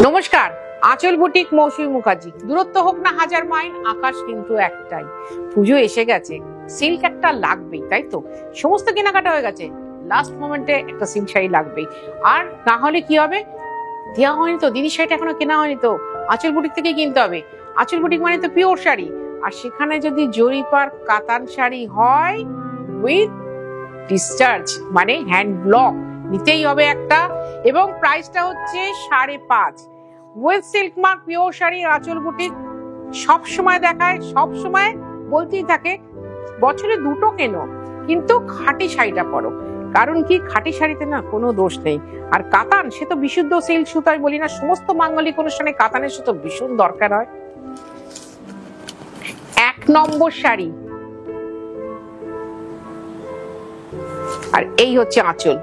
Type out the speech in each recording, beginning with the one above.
নমস্কার, আঁচল বুটিক মৌসুমী মুখার্জি। দূরত্ব হোক না হাজার মাইল, আকাশ কিন্তু একটাই। পুজো এসে গেছে, সিল্ক একটা লাগবেই, তাই তো? সমস্ত কেনাকাটা হয়ে গেছে, লাস্ট মোমেন্টে একটা সিল্ক শাড়ি লাগবেই। আর না হলে কি হবে, দেওয়া হয়নি তো, দিদির শাড়িটা এখনো কেনা হয়নি তো, আঁচল বুটিক থেকে কিনতে হবে। আঁচল বুটিক মানে তো পিওর শাড়ি, আর সেখানে যদি জরিপার কাতান শাড়ি হয় উইথ ডিসচার্জ মানে হ্যান্ড ব্লক, নিতেই হবে একটা। এবং প্রাইসটা হচ্ছে 5.5। With silk mark pure sari আঁচল বুটিক সব সময় দেখায়, সব সময় বলতেই থাকে বছরে দুটো কেনো, কিন্তু খাঁটি শাড়িটা পরো। কারণ কি, খাঁটি শাড়িতে না কোনো দোষ নেই। আর কাতান, সে তো বিশুদ্ধ সিল্ক সুতো। আমি বলি না, সমস্ত মাঙ্গলিক অনুষ্ঠানে কাতানের সুতো ভীষণ দরকার হয়। 1 নম্বর শাড়ি। আর এই হচ্ছে আঁচল।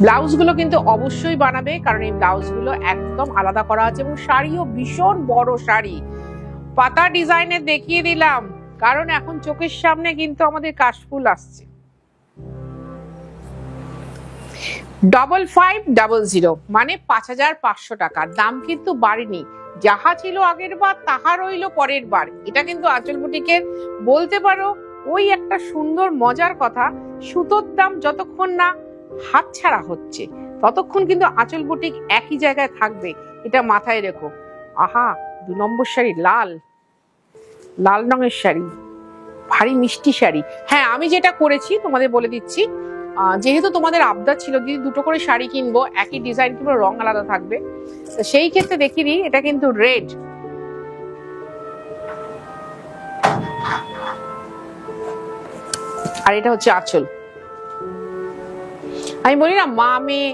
ব্লাউজ গুলো কিন্তু অবশ্যই বানাবে, কারণ এই ব্লাউজ গুলো একদম আলাদা করা আছে। এবং শাড়িও ভীষণ বড় শাড়ি, পাতা ডিজাইনের দেখিয়ে দিলাম, কারণ এখন চোখের সামনে কিন্তু আমাদের কাশফুল আসছে। 5500 মানে 5500 টাকা। দাম কিন্তু বাড়েনি, যাহা ছিল আগের বার তাহা রইল পরের বার। এটা কিন্তু আঁচল বুটিকের বলতে পারো ওই একটা সুন্দর মজার কথা, সুতোর দাম যতক্ষণ না হাত ছাড়া হচ্ছে ততক্ষণ কিন্তু আঁচল বুটিক একই জায়গায় থাকবে, এটা মাথায় রেখো। আহা, 2 নম্বর শাড়ি, লাল রঙের শাড়ি, ভারী মিষ্টি শাড়ি। হ্যাঁ, আমি যেটা করেছি তোমাদের বলে দিচ্ছি, যেহেতু তোমাদের আবদার ছিল দিদি দুটো করে শাড়ি কিনবো, একই ডিজাইন কিংবা রং আলাদা থাকবে, তো সেই ক্ষেত্রে দেখিয়ে দিই। এটা কিন্তু রেড, আর এটা হচ্ছে আঁচল। আমি বলি না, মা মেয়ে,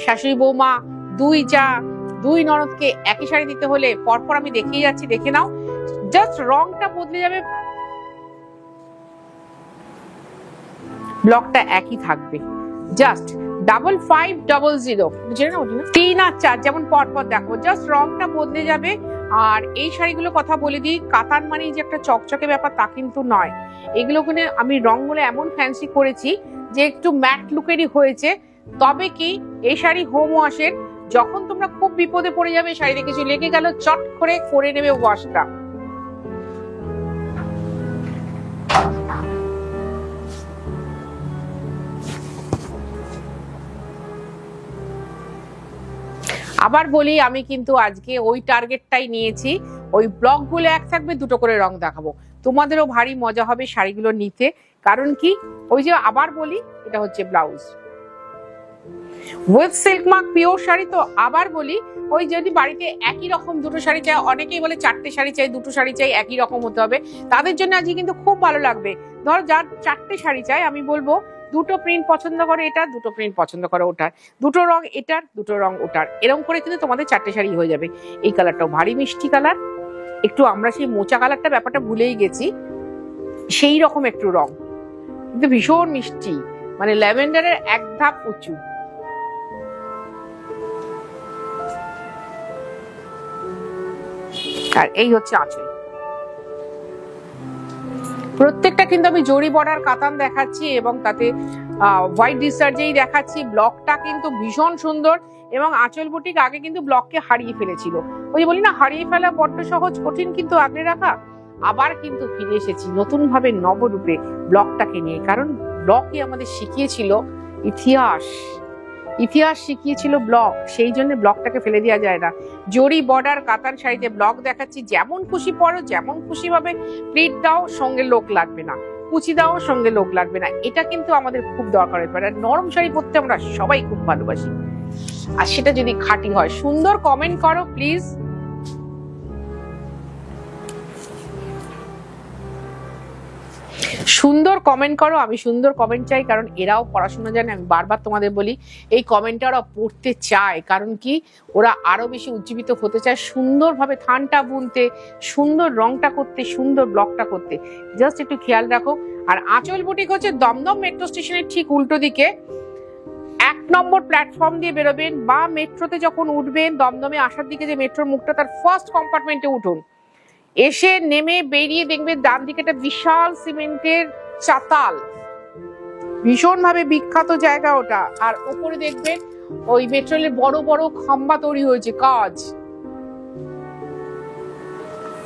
শাশুড়ি বৌমা, 2 ননদকে একই শাড়ি দিতে হলে পরপর আমি দেখিয়ে যাচ্ছি, দেখে নাও। জাস্ট রংটা বদলে যাবে, ব্লকটা একই থাকবে। জাস্ট 5500, বুঝলে না? 3 আর 4 যেমন পরপর দেখো, জাস্ট রংটা বদলে যাবে। আর এই শাড়িগুলো কথা বলে দিই, কাতান মানে যে একটা চকচকে ব্যাপার তা কিন্তু নয়। এগুলো আমি রংগুলো এমন ফ্যান্সি করেছি যে একটু ম্যাট লুকেরই হয়েছে। তবে কি, এই শাড়ি হোম ওয়াশের, যখন তোমরা খুব বিপদে পড়ে যাবে, শাড়িতে কিছু লেগে গেল, চট করে নেবে ওয়াশটা। আবার বলি, আমি কিন্তু আজকে ওই টার্গেটটাই নিয়েছি, ওই ব্লক গুলো এক থাকবে, 2টো করে রং দেখাবো। তোমাদেরও ভারী মজা হবে শাড়িগুলো নিতে। কারণ কি, ওই যে আবার বলি, এটা হচ্ছে blouse with silk mark pure sari. তো আবার বলি, ওই যদি বাড়িতে একই রকম 2টো শাড়ি চাই, অনেকেই বলে 4টে শাড়ি চাই, 2টো শাড়ি চাই, একই রকম হতে হবে, তাদের জন্য আজকে কিন্তু খুব ভালো লাগবে। ধর যার 4টে শাড়ি চাই, আমি বলবো 2টো প্রিন্ট পছন্দ করো এটা, 2টো প্রিন্ট পছন্দ করো ওটার, 2টো রং এটার, 2টো রং ওটার, এরকম করে কিন্তু তোমাদের 4টে শাড়ি হয়ে যাবে। এই কালারটাও ভারী মিষ্টি কালার, একটু আমরা সেই মোচা কালারটা ব্যাপারটা ভুলেই গেছি, সেই রকম একটু রং, কিন্তু ভীষণ মিষ্টি, মানে ল্যাভেন্ডারের এক ধাপ উঁচু। আর এই হচ্ছে আঁচল। প্রত্যেকটা কিন্তু আমি জরি বর্ডার কাতান দেখাচ্ছি, এবং তাতে হোয়াইট ডিসচার্জেই দেখাচ্ছি। ব্লকটা কিন্তু ভীষণ সুন্দর, এবং আঁচল বুটিক আগে কিন্তু ব্লককে হারিয়ে ফেলেছিল। ওই বলি না, হারিয়ে ফেলা বড্ড সহজ, কঠিন কিন্তু আগলে রাখা। আবার কিন্তু ফিরে এসেছি নতুন ভাবে, নবরূপে, ব্লকটাকে নিয়ে। কারণ ব্লকই আমাদের শিখিয়েছিল ইতিহাস শিখিয়েছিল ব্লক, সেই জন্য ব্লকটাকে ফেলে দেওয়া যায় না। জরি বর্ডার কাতান শাড়িতে ব্লক দেখাচ্ছি, যেমন খুশি পরো, যেমন খুশি ভাবে প্লিট দাও, সঙ্গে লোক লাগবে না, কুচি দাও, সঙ্গে লোক লাগবে না। এটা কিন্তু আমাদের খুব দরকার হয়ে পড়ে। নরম শাড়ি পরতে আমরা সবাই খুব ভালোবাসি, আর সেটা যদি খাঁটি হয়। সুন্দর কমেন্ট করো প্লিজ। সুন্দর কমেন্ট করো, আমি সুন্দর কমেন্ট চাই, কারণ এরাও পড়াশোনা জানে। আমি বারবার তোমাদের বলি, এই কমেন্টটা ওরা পড়তে চায়। কারণ কি, ওরা আরো বেশি উজ্জীবিত হতে চায়, সুন্দরভাবে থানটা বুনতে, সুন্দর রংটা করতে, সুন্দর ব্লকটা করতে। জাস্ট একটু খেয়াল রাখো। আর আঁচল বুটিক হচ্ছে দমদম মেট্রো স্টেশনের ঠিক উল্টো দিকে, 1 নম্বর প্ল্যাটফর্ম দিয়ে বেরোবেন, বা মেট্রোতে যখন উঠবেন, দমদমে আসার দিকে যে মেট্রোর মুখটা, তার ফার্স্ট কম্পার্টমেন্টে উঠুন। এসে নেমে বেরিয়ে দেখবেন ডান দিকে একটা বিশাল সিমেন্টের চাতাল, ভীষণ ভাবে বিখ্যাত জায়গা ওটা। আর উপরে দেখবেন ওই মেট্রো রেলের বড় বড় খাম্বা তৈরি হয়েছে, কাজ।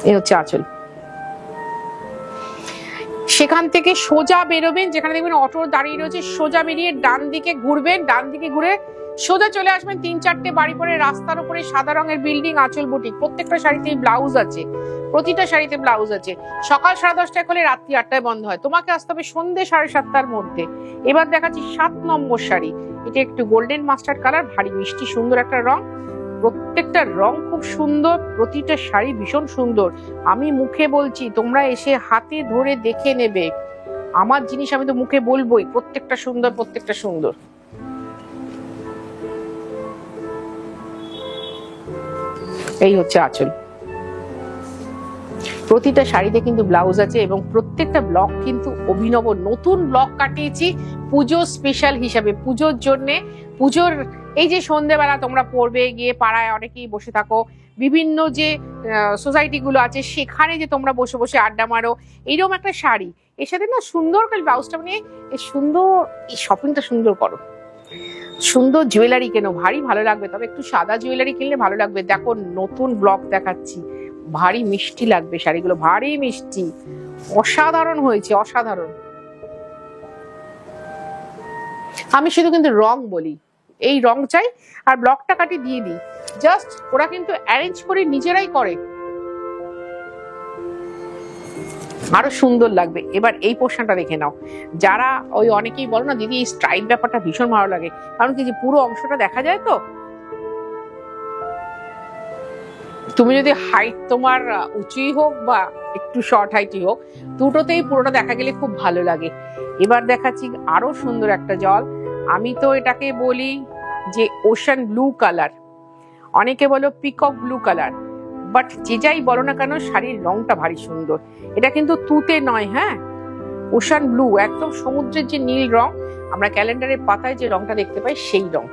এই হচ্ছে আঁচল। সেখান থেকে সোজা বেরোবেন, যেখানে দেখবেন অটো দাঁড়িয়ে রয়েছে, সোজা বেরিয়ে ডান দিকে ঘুরবেন, ডান দিকে ঘুরে সোজা চলে আসবেন 3-4টে বাড়ি পরে রাস্তার উপরে সাদা রঙের বিল্ডিং, আঁচল বুটিক। প্রত্যেকটা শাড়িতেই ব্লাউজ আছে, প্রতিটা শাড়িতে ব্লাউজ আছে। সকাল 10:30টায় খোলে, রাত্রি 8টায় বন্ধ হয়। তোমাকে আসতে হবে সন্ধ্যে 7:30টার মধ্যে। এবার দেখাচ্ছি 7 নম্বর শাড়ি। এটা একটু গোল্ডেন মাস্টার্ড কালার, ভারী মিষ্টি সুন্দর একটা রং। প্রত্যেকটা রং খুব সুন্দর, প্রতিটা শাড়ি ভীষণ সুন্দর। আমি মুখে বলছি, তোমরা এসে হাতে ধরে দেখে নেবে। আমার জিনিস আমি তো মুখে বলবোই, প্রত্যেকটা সুন্দর, প্রত্যেকটা সুন্দর। এই হচ্ছে আঁচল। প্রতিটা শাড়িতে কিন্তু ব্লাউজ আছে এবং প্রত্যেকটা ব্লক কিন্তু অভিনব, নতুন ব্লক কাটিয়েছি পুজো স্পেশাল হিসাবে। পুজোর জন্যে, পুজোর এই যে সন্ধ্যেবেলা তোমরা পড়বে, গিয়ে পাড়ায় অনেকেই বসে থাকো, বিভিন্ন যে সোসাইটি গুলো আছে সেখানে যে তোমরা বসে বসে আড্ডা মারো, এইরকম একটা শাড়ি এর সাথে না সুন্দর করে ব্লাউজটা নিয়ে সুন্দর এই শপিংটা সুন্দর করো। সুন্দর জুয়েলারি কেনো, ভারী ভালো লাগবে। তবে একটু সাদা জুয়েলারি কিনলে ভালো লাগবে। দেখো নতুন ব্লক দেখাচ্ছি, ভারী মিষ্টি লাগবে শাড়িগুলো, ভারী মিষ্টি, অসাধারণ হয়েছে, অসাধারণ। আমি শুধু কিন্তু রং বলি, এই রং চাই আর ব্লকটা কাটি দিয়ে দিই, জাস্ট ওরা কিন্তু অ্যারেঞ্জ করে নিজেরাই করে, আরো সুন্দর লাগবে। এবার এই পোর্শনটা দেখে নাও। যারা ওই অনেকেই বলো না দিদি এই স্ট্রাইপ ব্যাপারটা ভীষণ ভালো লাগে, কারণ কি যে পুরো অংশটা দেখা যায় তো। তুমি যদি হাইট তোমার উঁচুই হোক বা একটু শর্ট হাইটই হোক, দুটোতেই পুরোটা দেখা গেলে খুব ভালো লাগে। এবার দেখাচ্ছি আরো সুন্দর একটা জল। আমি তো এটাকে বলি যে ওশান ব্লু কালার, অনেকে বলো পিকক ব্লু কালার, বাট যে যাই বলো না কেন শাড়ির রংটা ভারী সুন্দর। এটা কিন্তু তুতে নয়, হ্যাঁ, ওশান ব্লু, একদম সমুদ্রের যে নীল রং আমরা ক্যালেন্ডারের পাতায় যে রংটা দেখতে পাই সেই রং।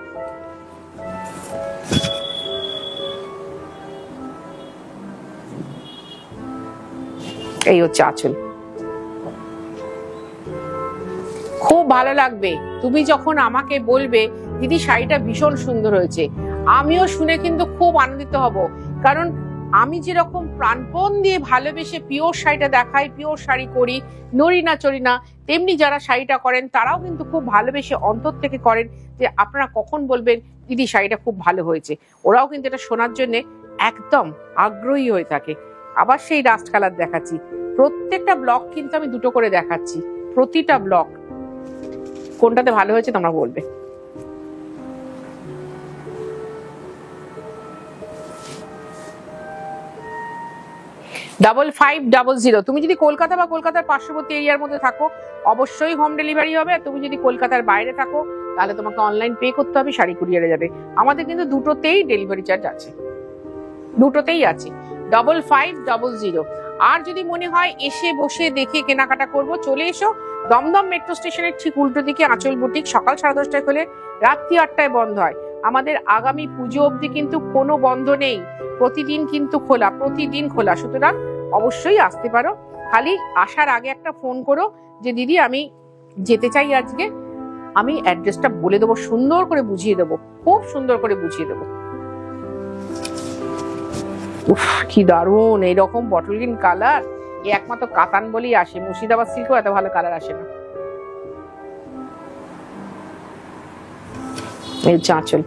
এই হচ্ছে আঁচল। খুব ভালো লাগবে তুমি যখন আমাকে বলবে দিদি শাড়িটা ভীষণ সুন্দর হয়েছে, আমিও শুনে কিন্তু খুব আনন্দিত হব। কারণ আমি যেরকম প্রাণপণ দিয়ে ভালোবেসে পিওর শাড়িটা দেখাই, পিওর শাড়ি করি, নড়ি না চড়ি না, তেমনি যারা শাড়িটা করেন তারাও কিন্তু খুব ভালোবেসে অন্তর থেকে করেন যে আপনারা কখন বলবেন দিদি শাড়িটা খুব ভালো হয়েছে। ওরাও কিন্তু এটা শোনার জন্য একদম আগ্রহী হয়ে থাকে। আবার সেই রাস্ট কালার দেখাচ্ছি, প্রত্যেকটা ব্লক কিন্তু আমি দুটো করে দেখাচ্ছি, প্রতিটা ব্লক কোনটাতে ভালো হয়েছে তোমরা বলবে। $5500। তুমি যদি কলকাতা বা কলকাতার পার্শ্ববর্তী এরিয়ার মধ্যে থাকো অবশ্যই হোম ডেলিভারি হবে। আর তুমি যদি কলকাতার বাইরে থাকো তাহলে তোমাকে অনলাইন পে করতে হবে, শাড়ি কুরিয়ারে যাবে। আমাদের কিন্তু দুটোতেই ডেলিভারি চার্জ আছে, দুটোতেই আছে। 5500। আর যদি মনে হয় এসে বসে দেখে কেনাকাটা করব, চলে এসো দমদম মেট্রো স্টেশনের ঠিক উল্টো দিকে আঁচল বুটিক। সকাল 10:30টায় খোলে, রাত্রি 8টায় বন্ধ হয়। আমাদের আগামী পুজো অবধি কিন্তু কোনো বন্ধ নেই, প্রতিদিন কিন্তু খোলা, প্রতিদিন খোলা। সুতরাং অবশ্যই আসতে পারো। খালি আসার আগে একটা ফোন করো যে দিদি আমি যেতে চাই আজকে, আমি অ্যাড্রেসটা বলে দেবো, সুন্দর করে বুঝিয়ে দেবো, খুব সুন্দর করে বুঝিয়ে দেবো। উফ কি দারুণ এইরকম বটল গ্রিন কালার, একমাত্র কাতান বলেই আসে, মুর্শিদাবাদ সিল্কও এত ভালো কালার আসে না। এই চাঁচল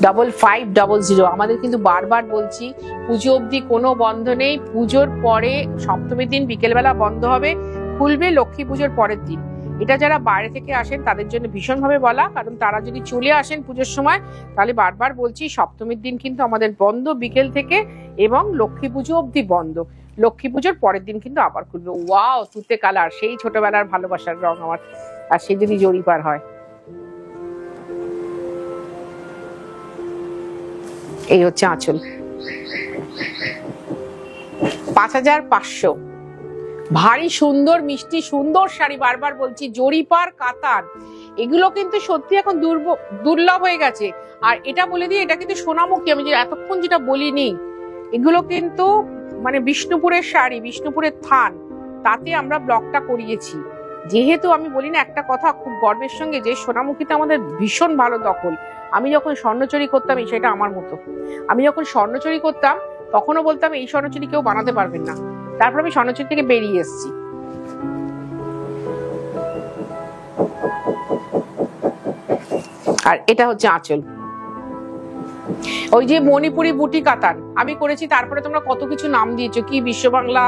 5500। আমাদের কিন্তু বারবার বলছি পুজো অবধি কোনো বন্ধ নেই, পুজোর পরে সপ্তমীর দিন বিকেলবেলা বন্ধ হবে, খুলবে লক্ষ্মী পুজোর পরের দিন। এটা যারা বাইরে থেকে আসেন তাদের জন্য ভীষণভাবে বলা, কারণ তারা যদি চলে আসেন পুজোর সময় তাহলে বারবার বলছি সপ্তমীর দিন কিন্তু আমাদের বন্ধ বিকেল থেকে, এবং লক্ষ্মী পুজো অবধি বন্ধ। লক্ষ্মী পুজোর পরের দিন কিন্তু আবার খুলবে। ওয়াও তুতে কালার, সেই ছোটবেলার ভালোবাসার রং আমার, আর সে যদি জড়ি পার হয়। এই হচ্ছে আঁচল, 5500। ভারী সুন্দর মিষ্টি সুন্দর শাড়ি, বারবার বলছি জরিপার কাতান, এগুলো কিন্তু সত্যি এখন দুর্লভ হয়ে গেছে। আর এটা বলে দিই, এটা কিন্তু সোনামুখী, আমি যে এতক্ষণ যেটা বলিনি, এগুলো কিন্তু মানে বিষ্ণুপুরের শাড়ি, বিষ্ণুপুরের থান, তাতে আমরা ব্লকটা করিয়েছি। যেহেতু আমি বলি না একটা কথা খুব গর্বের সঙ্গে, যে সোনামুখীতে আমাদের ভীষণ ভালো দখল। আমি যখন স্বর্ণচুরি করতাম, সেটা আমার মতো, আমি যখন স্বর্ণচুরি করতাম তখনও বলতাম এই স্বর্ণচুরি কেউ বানাতে পারবেন না। তারপর আমি স্বর্ণচুরি থেকে বেরিয়ে এসেছি। আর এটা হচ্ছে আঁচল। ওই যে মণিপুরি বুটি কাতান আমি করেছি, তারপরে তোমরা কত কিছু নাম দিয়েছো, কি বিশ্ব বাংলা,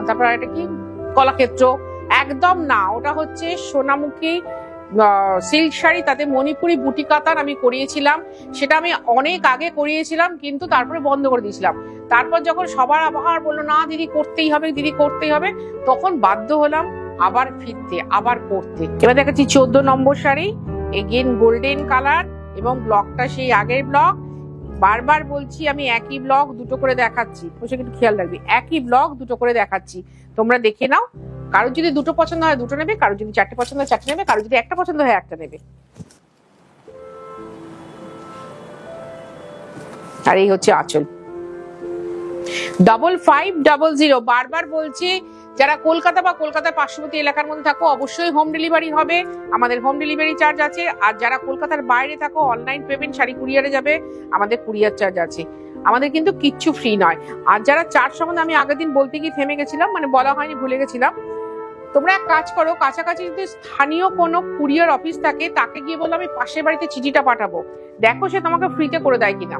তারপর এটা কি কলাক্ষেত্র। একদম না, ওটা হচ্ছে সোনামুখী সিল্ক শাড়ি, তাতে মণিপুরি বুটি কাতান আমি করিয়েছিলাম। সেটা আমি অনেক আগে করিয়েছিলাম, কিন্তু তারপরে বন্ধ করে দিয়েছিলাম। তারপর যখন সবার আবার বললো না দিদি করতেই হবে, দিদি করতেই হবে, তখন বাধ্য হলাম আবার ফিরতে, আবার করতে। এবার দেখাচ্ছি 14 নম্বর শাড়ি, এগেন গোল্ডেন কালার এবং ব্লকটা সেই আগের ব্লক। বারবার বলছি আমি একই ব্লক দুটো করে দেখাচ্ছি, একটু খেয়াল রাখবি, একই ব্লক দুটো করে দেখাচ্ছি, তোমরা দেখে নাও। কারোর যদি দুটো পছন্দ হয় দুটো নেবে, কারোর যদি চারটে পছন্দ হয় চারটে নেবে, কারোর যদি একটা পছন্দ হয় একটা নেবে। আর এই হচ্ছে আঁচল। 5500। বারবার বলছি, যারা কলকাতা বা কলকাতার পার্শ্ববর্তী এলাকার মধ্যে থাকো অবশ্যই হোম ডেলিভারি হবে, আমাদের হোম ডেলিভারি চার্জ আছে। আর যারা কলকাতার বাইরে থাকো অনলাইন পেমেন্ট, শাড়ি কুরিয়ারে যাবে, আমাদের কুরিয়ার চার্জ আছে। আমাদের কিন্তু কিচ্ছু ফ্রি নয়। আর যারা চার্জ সম্বন্ধে আমি আগের দিন বলতে গিয়ে থেমে গেছিলাম, মানে বলা হয়নি, ভুলে গেছিলাম। তোমরা এক কাজ করো, কাছাকাছি যদি স্থানীয় কোনো কুরিয়ার অফিস থাকে তাকে গিয়ে বলো আমি পাশের বাড়িতে চিঠিটা পাঠাবো, দেখো সে তোমাকে ফ্রিতে করে দেয় কিনা।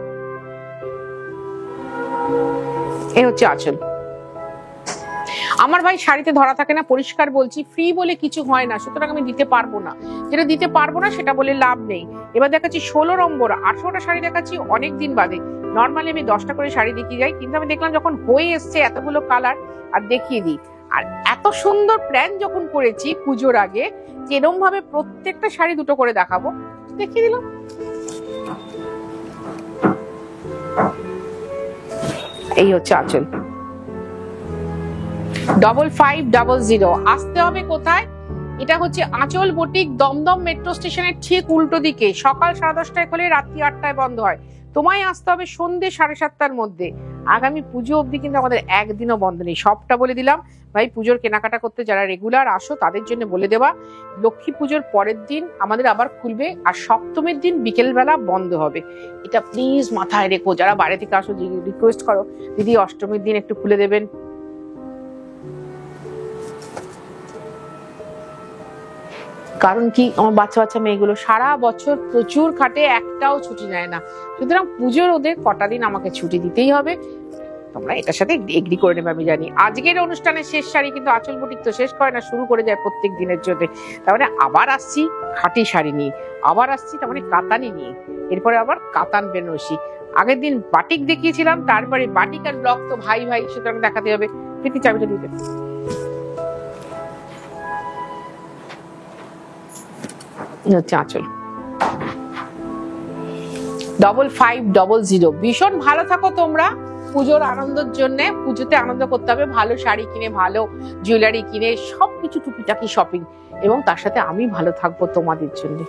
এ হচ্ছে আঁচল। আমার ভাই শাড়িতে ধরা থাকে না, পরিষ্কার বলছি, ফ্রি বলে কিছু হয় না, সুতরাং আমি দিতে পারবো না। যেটা দিতে পারবো না সেটা বলে লাভ নেই। এবার দেখাচ্ছি 16 নম্বর। 18টা শাড়ি দেখাচ্ছি অনেক দিন বাদে। নর্মালি আমি 10টা করে শাড়ি দেখিয়ে যাই, কিন্তু আমি দেখলাম যখন হয়ে এসছে এতগুলো কালার, আর দেখিয়ে দিই। আর এত সুন্দর প্ল্যান যখন করেছি পুজোর আগে, যেরকম ভাবে প্রত্যেকটা শাড়ি দুটো করে দেখাবো, দেখিয়ে দিলাম। এই হচ্ছে আঁচল। 5500। আসতে হবে কোথায়? এটা হচ্ছে আঁচল বুটিক, দমদম মেট্রো স্টেশনের ঠিক উল্টো দিকে। সকাল 10:30টায় খোলে, রাত্রি 8টায় বন্ধ হয়। তোমায় আসতে হবে সন্ধ্যে 7:30টার মধ্যে। আগামী পুজো অবধি কিন্তু আমাদের একদিনও বন্ধ নেই, সবটা বলে দিলাম। ভাই পুজোর কেনাকাটা করতে যারা রেগুলার আসো তাদের জন্য বলে দেওয়া, লক্ষ্মী পুজোর পরের দিন আমাদের আবার খুলবে, আর সপ্তমীর দিন বিকেলবেলা বন্ধ হবে। এটা প্লিজ মাথায় রেখো, যারা বাইরে থেকে আসো রিকোয়েস্ট করো দিদি অষ্টমীর দিন একটু খুলে দেবেন। কারণ কি, আমার বাচ্চা বাচ্চা মেয়েগুলো সারা বছর প্রচুর খাটে, একটাও ছুটি নেয় না, সুতরাং পুজোর ওদের কটা দিন আমাকে ছুটি দিতেই হবে। তোমরা এটার সাথে এগ্রি করে নেবে আমি জানি। আজকের অনুষ্ঠানের শেষ শাড়ি কিন্তু আঁচল বুটিক তো শেষ করে না, শুরু করে যায় প্রত্যেক দিনের জন্য। তার মানে আবার আসছি খাঁটি শাড়ি নিয়ে, আবার আসছি তার মানে কাতানি নিয়ে, এরপরে আবার কাতান বেনারসি। আগের দিন বাটিক দেখিয়েছিলাম, তারপরে বাটিক আর ব্লক তো ভাই ভাই, সুতরাং দেখাতে হবে। প্রীতি চাবিটা দিতে। হচ্ছে আঁচল। 5500। ভীষণ ভালো থাকো তোমরা পুজোর আনন্দের জন্য। পুজোতে আনন্দ করতে হবে, ভালো শাড়ি কিনে, ভালো জুয়েলারি কিনে, সবকিছু টুকিটাকি শপিং, এবং তার সাথে আমি ভালো থাকবো তোমাদের জন্য।